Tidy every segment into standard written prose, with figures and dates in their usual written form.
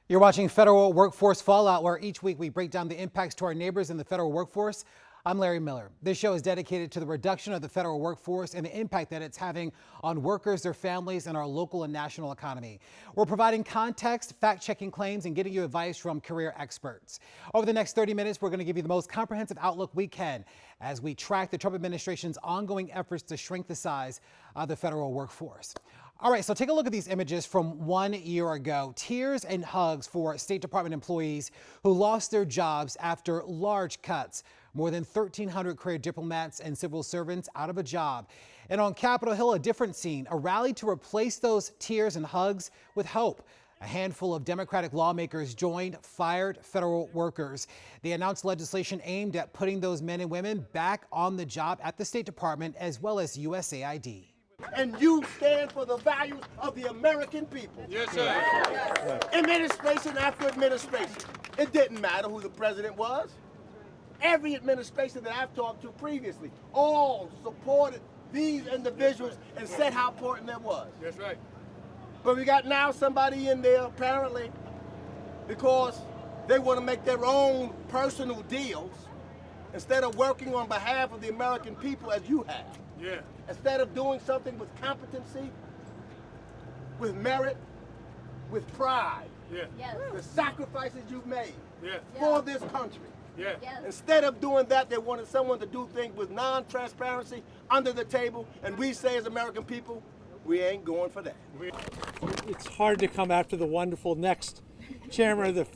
You're watching Federal Workforce Fallout, where each week we break down the impacts to our neighbors in the federal workforce. I'm Larry Miller. This show is dedicated to the reduction of the federal workforce and the impact that it's having on workers, their families, and our local and national economy. We're providing context, fact-checking claims, and getting you advice from career experts. Over the next 30 minutes, we're going to give you the most comprehensive outlook we can as we track the Trump administration's ongoing efforts to shrink the size of the federal workforce. All right, so take a look at these images from 1 year ago. Tears and hugs for State Department employees who lost their jobs after large cuts. More than 1,300 career diplomats and civil servants out of a job. And on Capitol Hill, a different scene, a rally to replace those tears and hugs with hope. A handful of Democratic lawmakers joined fired federal workers. They announced legislation aimed at putting those men and women back on the job at the State Department as well as USAID. And you stand for the values of the American people. Yes, sir. Yes. Administration after administration. It didn't matter who the president was. Every administration that I've talked to previously all supported these individuals and said how important that was. That's right. But we got now somebody in there, apparently, because they want to make their own personal deals instead of working on behalf of the American people as you have. Yeah. Instead of doing something with competency, with merit, with pride, Yeah. Yes. the sacrifices you've made Yeah. for this country. Yeah. Yes. Instead of doing that, they wanted someone to do things with non-transparency, under the table, and we say as American people, we ain't going for that. It's hard to come after the wonderful next chairman of the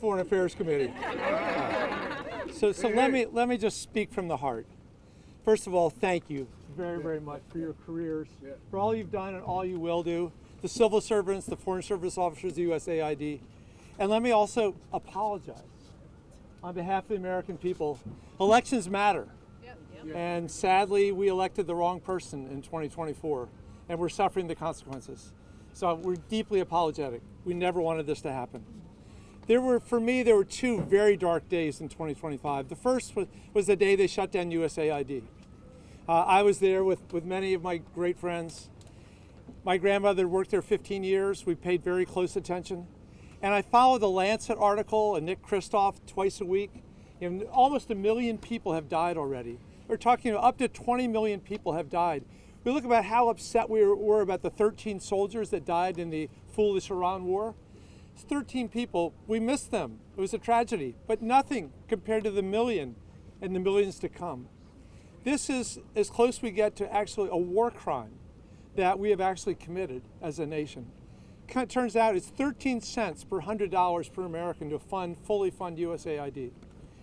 Foreign Affairs Committee. So let me just speak from the heart. First of all, thank you very, very much for your careers, for all you've done and all you will do, the civil servants, the Foreign Service officers, the USAID. And let me also apologize on behalf of the American people. Elections matter. And sadly, we elected the wrong person in 2024, and we're suffering the consequences. So we're deeply apologetic. We never wanted this to happen. For me, there were two very dark days in 2025. The first was the day they shut down USAID. I was there with many of my great friends. My grandmother worked there 15 years. We paid very close attention. And I followed the Lancet article and Nick Kristof twice a week. Almost 1 million people have died already. We're talking up to 20 million people have died. We look about how upset we were about the 13 soldiers that died in the foolish Iran war. It's 13 people, we missed them. It was a tragedy, but nothing compared to the million and the millions to come. This is as close we get to actually a war crime that we have actually committed as a nation. It turns out it's 13 cents per $100 per American to fully fund USAID.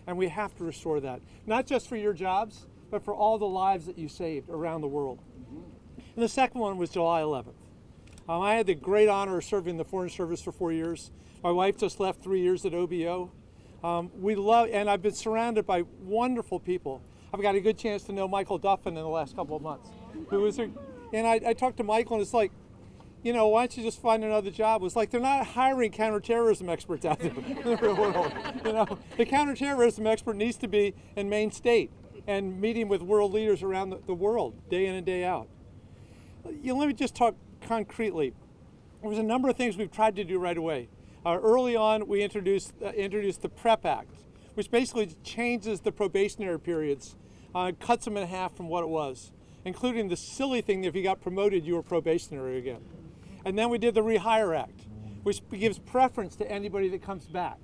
And we have to restore that, not just for your jobs, but for all the lives that you saved around the world. And the second one was July 11th. I had the great honor of serving the Foreign Service for 4 years. My wife just left 3 years at OBO. And I've been surrounded by wonderful people. I've got a good chance to know Michael Duffin in the last couple of months. And I talked to Michael, and it's like, why don't you just find another job? It was like they're not hiring counterterrorism experts out there in the real world. The counterterrorism expert needs to be in Maine State and meeting with world leaders around the world, day in and day out. Let me just talk concretely. There was a number of things we've tried to do right away. Early on, we introduced the PREP Act, which basically changes the probationary periods, cuts them in half from what it was, including the silly thing that if you got promoted, you were probationary again. And then we did the Rehire Act, which gives preference to anybody that comes back,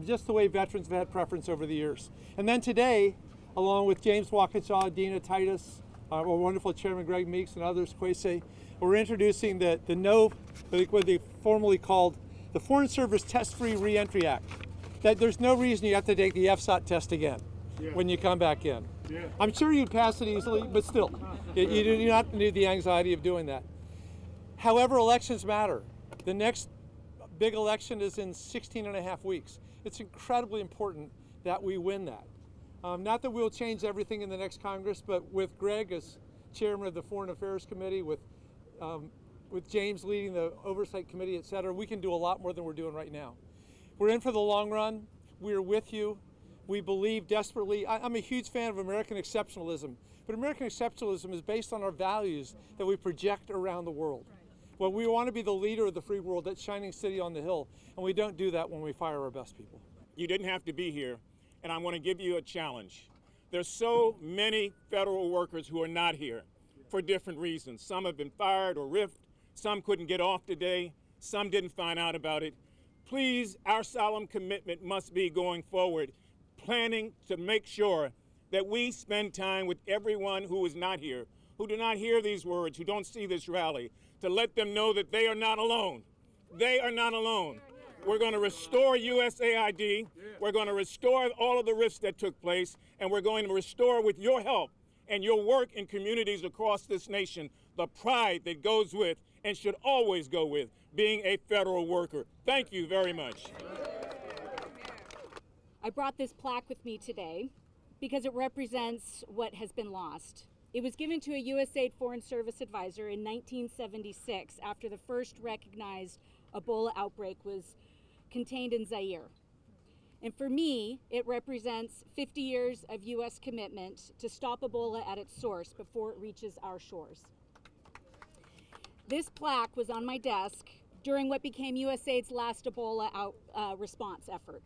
just the way veterans have had preference over the years. And then today, along with James Waukesha, Dina Titus, our wonderful Chairman Greg Meeks and others, Kwesi, we're introducing what they formerly called the Foreign Service Test-Free Reentry Act. That there's no reason you have to take the FSOT test again when you come back in. Yeah. I'm sure you'd pass it easily, but still, you do not need the anxiety of doing that. However, elections matter. The next big election is in 16 and a half weeks. It's incredibly important that we win that. Not that we'll change everything in the next Congress, but with Greg as chairman of the Foreign Affairs Committee, with James leading the Oversight Committee, et cetera, we can do a lot more than we're doing right now. We're in for the long run. We're with you. We believe desperately. I'm a huge fan of American exceptionalism, but American exceptionalism is based on our values that we project around the world. Well, we want to be the leader of the free world, that shining city on the hill, and we don't do that when we fire our best people. You didn't have to be here, and I want to give you a challenge. There's so many federal workers who are not here for different reasons. Some have been fired or riffed, some couldn't get off today, some didn't find out about it. Please, our solemn commitment must be going forward, planning to make sure that we spend time with everyone who is not here, who do not hear these words, who don't see this rally, to let them know that they are not alone. They are not alone. We're going to restore USAID. We're going to restore all of the risks that took place, and we're going to restore, with your help and your work in communities across this nation, the pride that goes with and should always go with being a federal worker. Thank you very much. I brought this plaque with me today because it represents what has been lost. It was given to a USAID Foreign Service advisor in 1976 after the first recognized Ebola outbreak was contained in Zaire. And for me, it represents 50 years of U.S. commitment to stop Ebola at its source before it reaches our shores. This plaque was on my desk during what became USAID's last Ebola response effort.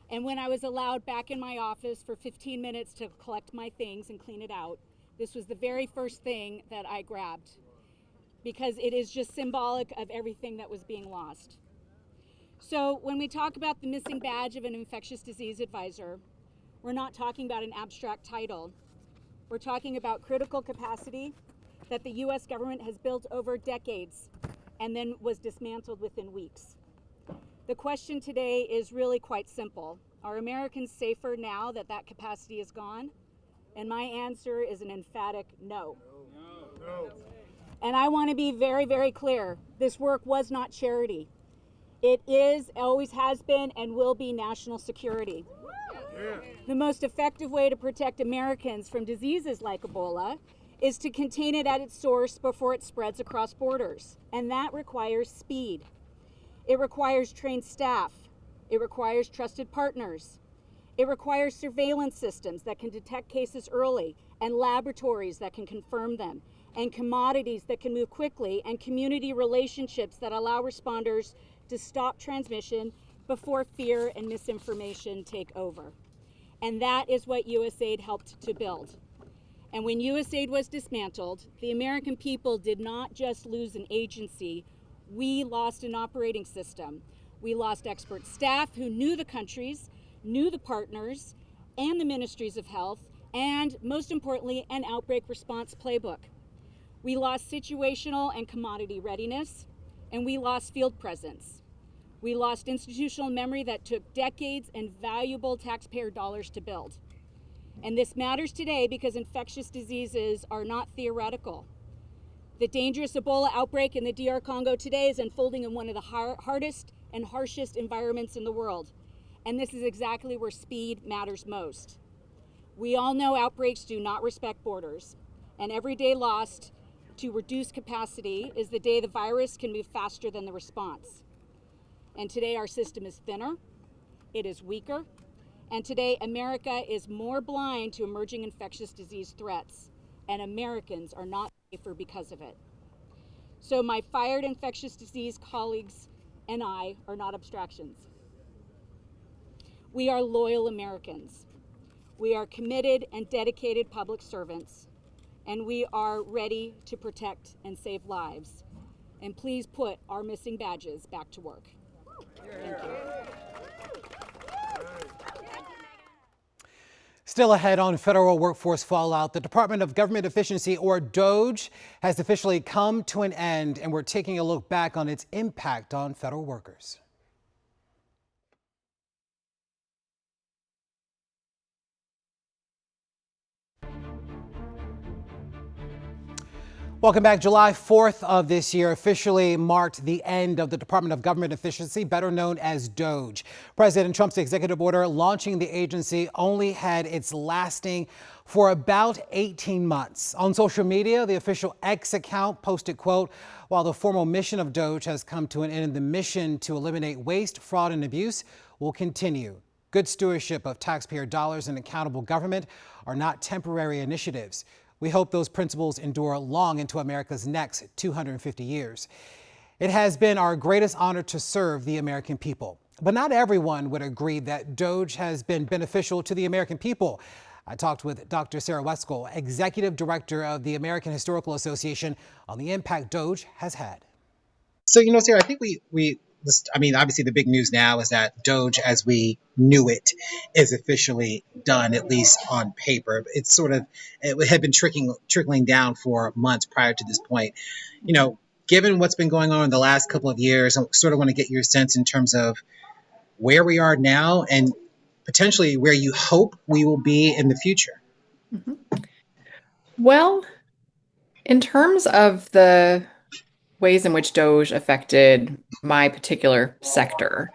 And when I was allowed back in my office for 15 minutes to collect my things and clean it out, this was the very first thing that I grabbed, because it is just symbolic of everything that was being lost. So when we talk about the missing badge of an infectious disease advisor, we're not talking about an abstract title. We're talking about critical capacity that the US government has built over decades and then was dismantled within weeks. The question today is really quite simple. Are Americans safer now that that capacity is gone? And my answer is an emphatic no. No. And I want to be very, very clear. This work was not charity. It is, always has been, and will be national security. Yeah. The most effective way to protect Americans from diseases like Ebola is to contain it at its source before it spreads across borders. And that requires speed. It requires trained staff. It requires trusted partners. It requires surveillance systems that can detect cases early, and laboratories that can confirm them, and commodities that can move quickly, and community relationships that allow responders to stop transmission before fear and misinformation take over. And that is what USAID helped to build. And when USAID was dismantled, the American people did not just lose an agency, we lost an operating system. We lost expert staff who knew the countries, knew the partners, and the ministries of health, and most importantly, an outbreak response playbook. We lost situational and commodity readiness, and we lost field presence. We lost institutional memory that took decades and valuable taxpayer dollars to build. And this matters today because infectious diseases are not theoretical. The dangerous Ebola outbreak in the DR Congo today is unfolding in one of the hardest and harshest environments in the world. And this is exactly where speed matters most. We all know outbreaks do not respect borders, and every day lost to reduce capacity is the day the virus can move faster than the response. And today our system is thinner, it is weaker, and today America is more blind to emerging infectious disease threats, and Americans are not safer because of it. So my fired infectious disease colleagues and I are not abstractions. We are loyal Americans. We are committed and dedicated public servants, and we are ready to protect and save lives. And please put our missing badges back to work. Thank you. Still ahead on federal workforce fallout, the Department of Government Efficiency, or DOGE, has officially come to an end, and we're taking a look back on its impact on federal workers. Welcome back. July 4th of this year officially marked the end of the Department of Government Efficiency, better known as DOGE. President Trump's executive order launching the agency only had its lasting for about 18 months. On social media, the official X account posted, quote, "While the formal mission of DOGE has come to an end, the mission to eliminate waste, fraud, and abuse will continue. Good stewardship of taxpayer dollars and accountable government are not temporary initiatives. We hope those principles endure long into America's next 250 years. It has been our greatest honor to serve the American people. But not everyone would agree that DOGE has been beneficial to the American people. I talked with Dr. Sarah Weskel, Executive Director of the American Historical Association, on the impact DOGE has had. So, Sarah, I think obviously the big news now is that DOGE, as we knew it, is officially done, at least on paper. It had been trickling down for months prior to this point. Given what's been going on in the last couple of years, I sort of want to get your sense in terms of where we are now and potentially where you hope we will be in the future. Mm-hmm. Well, in terms of the ways in which DOGE affected my particular sector,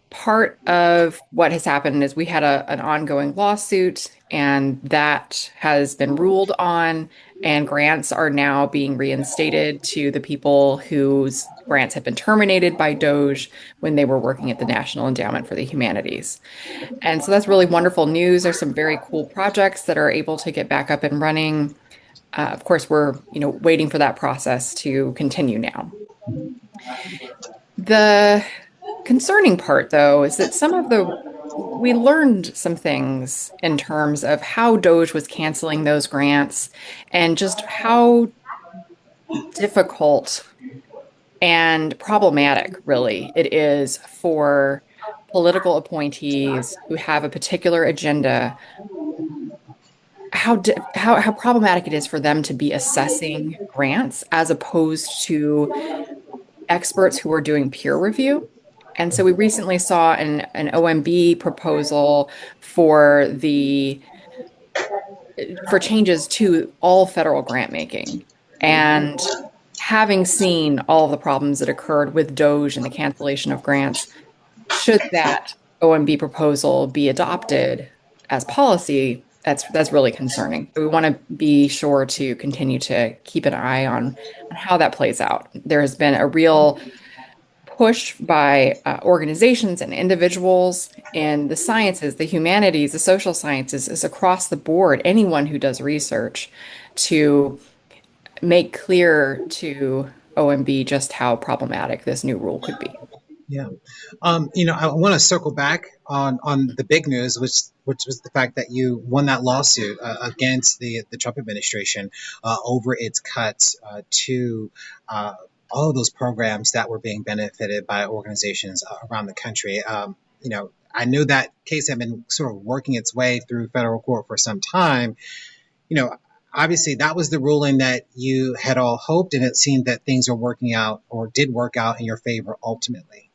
part of what has happened is we had an ongoing lawsuit, and that has been ruled on, and grants are now being reinstated to the people whose grants had been terminated by DOGE when they were working at the National Endowment for the Humanities. And so that's really wonderful news. There's some very cool projects that are able to get back up and running. Of course, we're waiting for that process to continue now. The concerning part, though, is that we learned some things in terms of how DOGE was canceling those grants and just how difficult and problematic, really, it is for political appointees who have a particular agenda. How problematic it is for them to be assessing grants as opposed to experts who are doing peer review. And so we recently saw an OMB proposal for changes to all federal grant making. And having seen all of the problems that occurred with DOGE and the cancellation of grants, should that OMB proposal be adopted as policy, that's really concerning. So we want to be sure to continue to keep an eye on how that plays out. There has been a real push by organizations and individuals in the sciences, the humanities, the social sciences, is across the board, anyone who does research, to make clear to OMB just how problematic this new rule could be. Yeah. I want to circle back on the big news, which was the fact that you won that lawsuit against the Trump administration over its cuts to all of those programs that were being benefited by organizations around the country. I know that case had been sort of working its way through federal court for some time. Obviously, that was the ruling that you had all hoped, and it seemed that things are working out or did work out in your favor ultimately.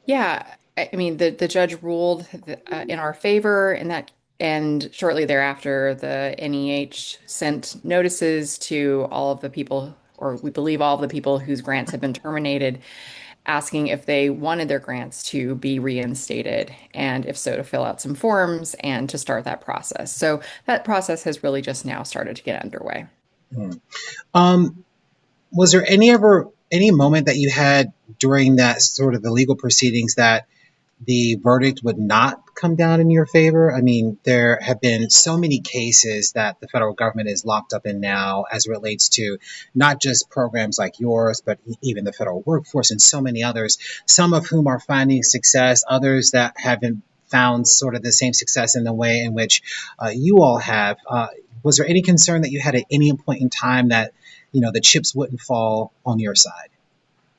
Yeah, I mean, the judge ruled in our favor, and shortly thereafter, the NEH sent notices to all of the people, or we believe all of the people whose grants had been terminated, asking if they wanted their grants to be reinstated, and if so, to fill out some forms and to start that process. So that process has really just now started to get underway. Was there any moment that you had during that sort of the legal proceedings that the verdict would not come down in your favor? I mean, there have been so many cases that the federal government is locked up in now as it relates to not just programs like yours, but even the federal workforce and so many others, some of whom are finding success, others that haven't found sort of the same success in the way in which you all have. Was there any concern that you had at any point in time that, the chips wouldn't fall on your side?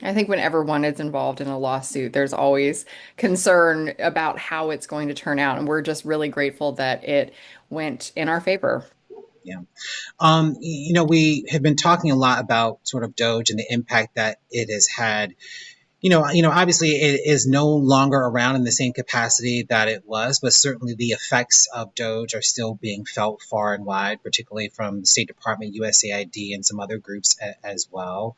I think whenever one is involved in a lawsuit, there's always concern about how it's going to turn out. And we're just really grateful that it went in our favor. Yeah. We have been talking a lot about sort of DOGE and the impact that it has had. Obviously it is no longer around in the same capacity that it was, but certainly the effects of DOGE are still being felt far and wide, particularly from the State Department, USAID, and some other groups as well.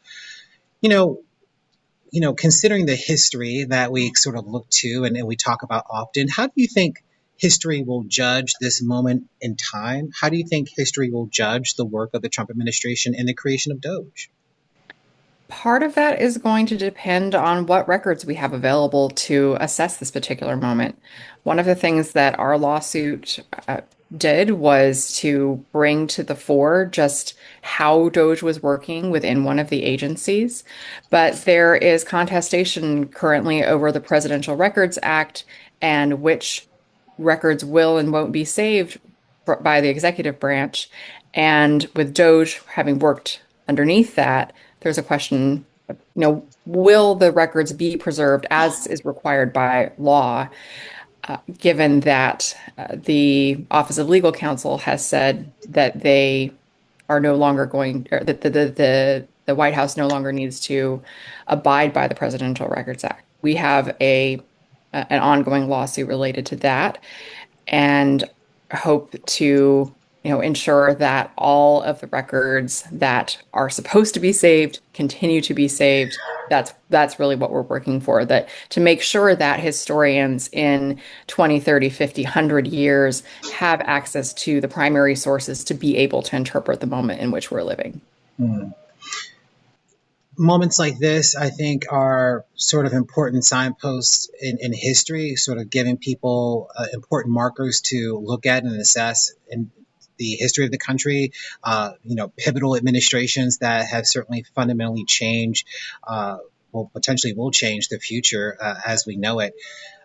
Considering the history that we sort of look to and we talk about often, how do you think history will judge this moment in time? How do you think history will judge the work of the Trump administration and the creation of DOGE? Part of that is going to depend on what records we have available to assess this particular moment. One of the things that our lawsuit did was to bring to the fore just how DOJ was working within one of the agencies. But there is contestation currently over the Presidential Records Act and which records will and won't be saved by the executive branch. And with DOJ having worked underneath that, there's a question, will the records be preserved as is required by law? Given that the Office of Legal Counsel has said that they are no longer going, or that the White House no longer needs to abide by the Presidential Records Act. We have an ongoing lawsuit related to that, and hope to ensure that all of the records that are supposed to be saved continue to be saved. That's really what we're working for, that to make sure that historians in 20, 30, 50, 100 years have access to the primary sources to be able to interpret the moment in which we're living. Moments like this, I think, are sort of important signposts in history, sort of giving people important markers to look at and assess in the history of the country. Pivotal administrations that have certainly fundamentally changed, potentially will change the future as we know it.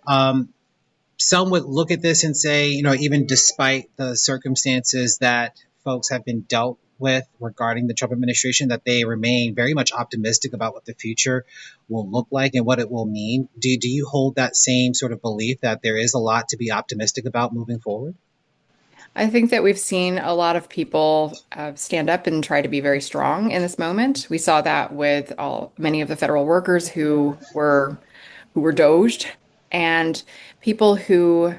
Some would look at this and say, even despite the circumstances that folks have been dealt with regarding the Trump administration, that they remain very much optimistic about what the future will look like and what it will mean. Do you hold that same sort of belief that there is a lot to be optimistic about moving forward? I think that we've seen a lot of people stand up and try to be very strong in this moment. We saw that with many of the federal workers who were doged, and people who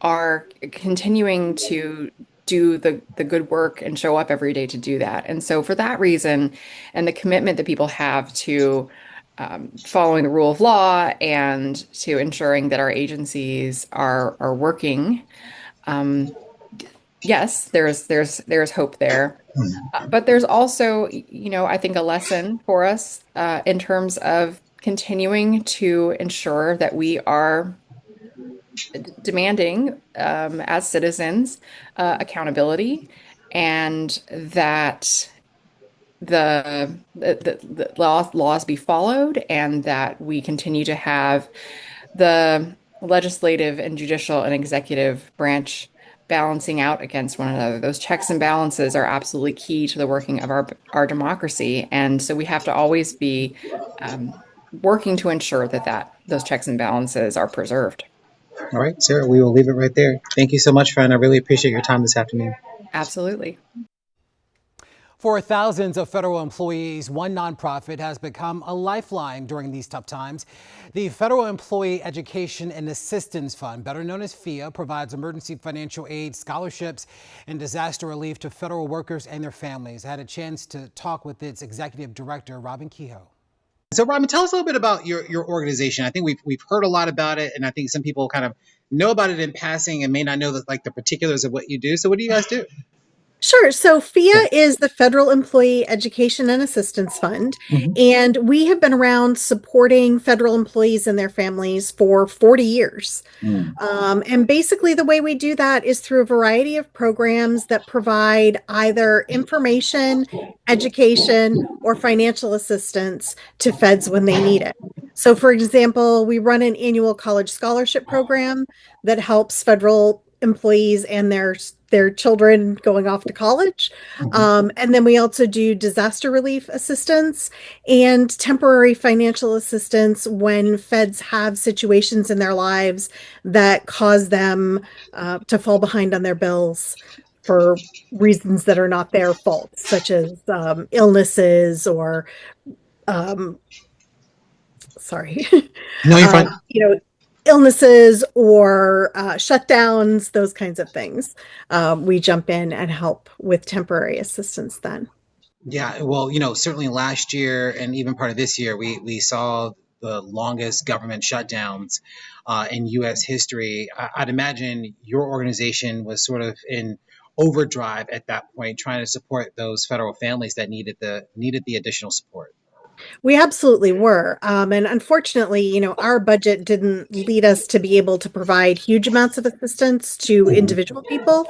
are continuing to do the good work and show up every day to do that. And so for that reason, and the commitment that people have to following the rule of law and to ensuring that our agencies are working, yes, there's hope there. But there's also, I think, a lesson for us in terms of continuing to ensure that we are demanding, as citizens, accountability, and that the laws be followed, and that we continue to have the legislative and judicial and executive branch balancing out against one another. Those checks and balances are absolutely key to the working of our democracy. And so we have to always be working to ensure that those checks and balances are preserved. All right, Sarah, we will leave it right there. Thank you so much, friend. I really appreciate your time this afternoon. Absolutely. For thousands of federal employees, one nonprofit has become a lifeline during these tough times. The Federal Employee Education and Assistance Fund, better known as FEA, provides emergency financial aid, scholarships, and disaster relief to federal workers and their families. I had a chance to talk with its executive director, Robin Kehoe. So, Robin, tell us a little bit about your organization. I think we've heard a lot about it, and I think some people kind of know about it in passing and may not know the particulars of what you do. So what do you guys do? Sure. So FEA is the Federal Employee Education and Assistance Fund, and we have been around supporting federal employees and their families for 40 years. And basically the way we do that is through a variety of programs that provide either information, education, or financial assistance to feds when they need it. So, for example, we run an annual college scholarship program that helps federal employees and their children going off to college. And then we also do disaster relief assistance and temporary financial assistance when feds have situations in their lives that cause them to fall behind on their bills for reasons that are not their fault, such as illnesses or sorry. No, you're fine. Illnesses or shutdowns, those kinds of things. We jump in and help with temporary assistance then. Yeah, well, certainly last year and even part of this year, we saw the longest government shutdowns in U.S. history. I'd imagine your organization was sort of in overdrive at that point, trying to support those federal families that needed the additional support. We absolutely were. And unfortunately, our budget didn't lead us to be able to provide huge amounts of assistance to individual people.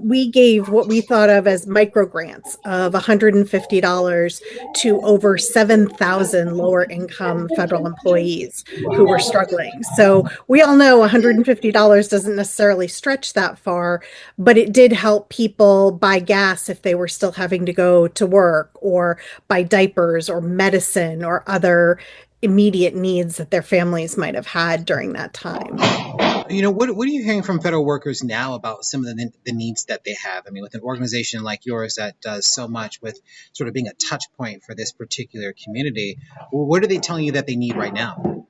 We gave what we thought of as micro grants of $150 to over 7,000 lower income federal employees who were struggling. So we all know $150 doesn't necessarily stretch that far, but it did help people buy gas if they were still having to go to work, or buy diapers or medicine or other immediate needs that their families might have had during that time. What are you hearing from federal workers now about some of the needs that they have? I mean, with an organization like yours that does so much with sort of being a touch point for this particular community, what are they telling you that they need right now?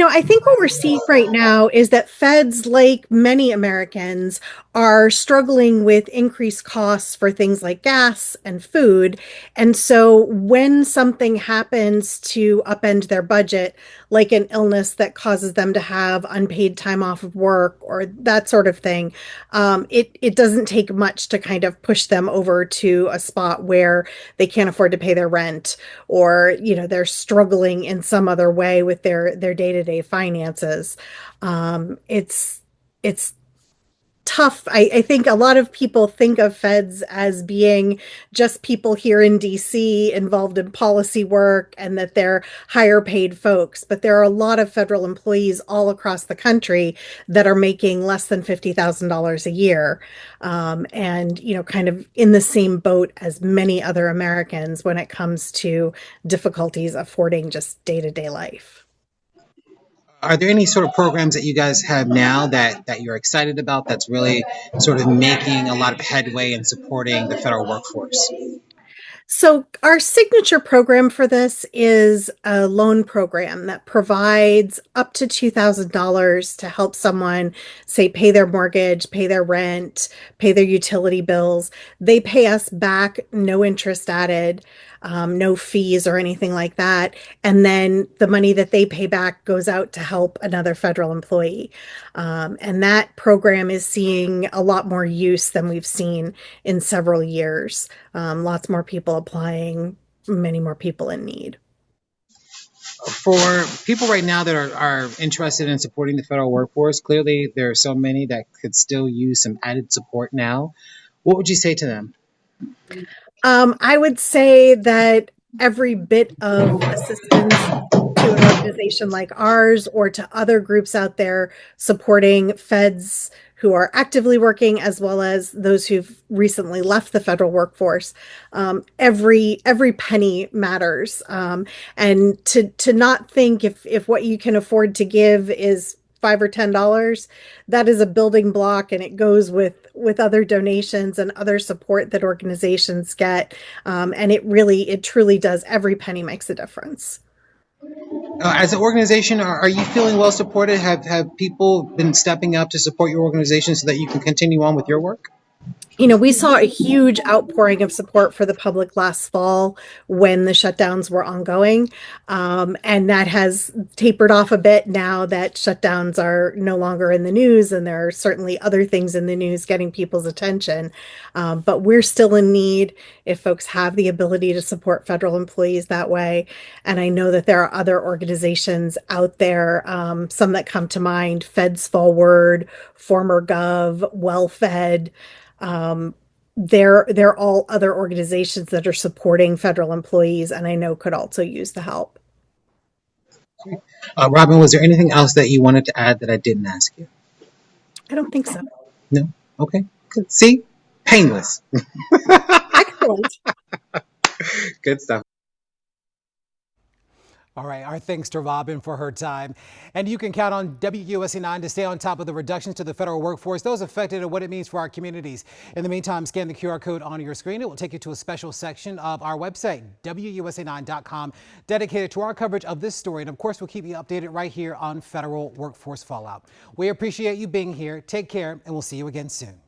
I think what we're seeing right now is that feds, like many Americans, are struggling with increased costs for things like gas and food. And so when something happens to upend their budget, like an illness that causes them to have unpaid time off of work or that sort of thing, it doesn't take much to kind of push them over to a spot where they can't afford to pay their rent, or they're struggling in some other way with their day-to-day finances. It's tough. I think a lot of people think of feds as being just people here in DC involved in policy work, and that they're higher paid folks. But there are a lot of federal employees all across the country that are making less than $50,000 a year. And, kind of in the same boat as many other Americans when it comes to difficulties affording just day-to-day life. Are there any sort of programs that you guys have now that you're excited about that's really sort of making a lot of headway in supporting the federal workforce? So, our signature program for this is a loan program that provides up to $2,000 to help someone, say, pay their mortgage, pay their rent, pay their utility bills. They pay us back, no interest added, no fees or anything like that. And then the money that they pay back goes out to help another federal employee. And that program is seeing a lot more use than we've seen in several years. Lots more people applying, many more people in need. For people right now that are interested in supporting the federal workforce, clearly there are so many that could still use some added support now. What would you say to them? I would say that every bit of assistance to an organization like ours, or to other groups out there supporting feds who are actively working, as well as those who've recently left the federal workforce, every penny matters. And to not think if what you can afford to give is $5 or $10, that is a building block, and it goes with other donations and other support that organizations get. And it truly does. Every penny makes a difference. As an organization, are you feeling well supported? Have people been stepping up to support your organization so that you can continue on with your work? We saw a huge outpouring of support for the public last fall when the shutdowns were ongoing. And that has tapered off a bit now that shutdowns are no longer in the news, and there are certainly other things in the news getting people's attention. But we're still in need if folks have the ability to support federal employees that way. And I know that there are other organizations out there, some that come to mind: Feds Forward, Former Gov, WellFed. They're all other organizations that are supporting federal employees, and I know could also use the help. Robin, was there anything else that you wanted to add that I didn't ask you? I don't think so. No? Okay. Good. See? Painless. Excellent. Good stuff. All right, our thanks to Robin for her time. And you can count on WUSA 9 to stay on top of the reductions to the federal workforce, those affected, and what it means for our communities. In the meantime, scan the QR code on your screen. It will take you to a special section of our website, WUSA9.com, dedicated to our coverage of this story. And of course, we'll keep you updated right here on federal workforce fallout. We appreciate you being here. Take care, and we'll see you again soon.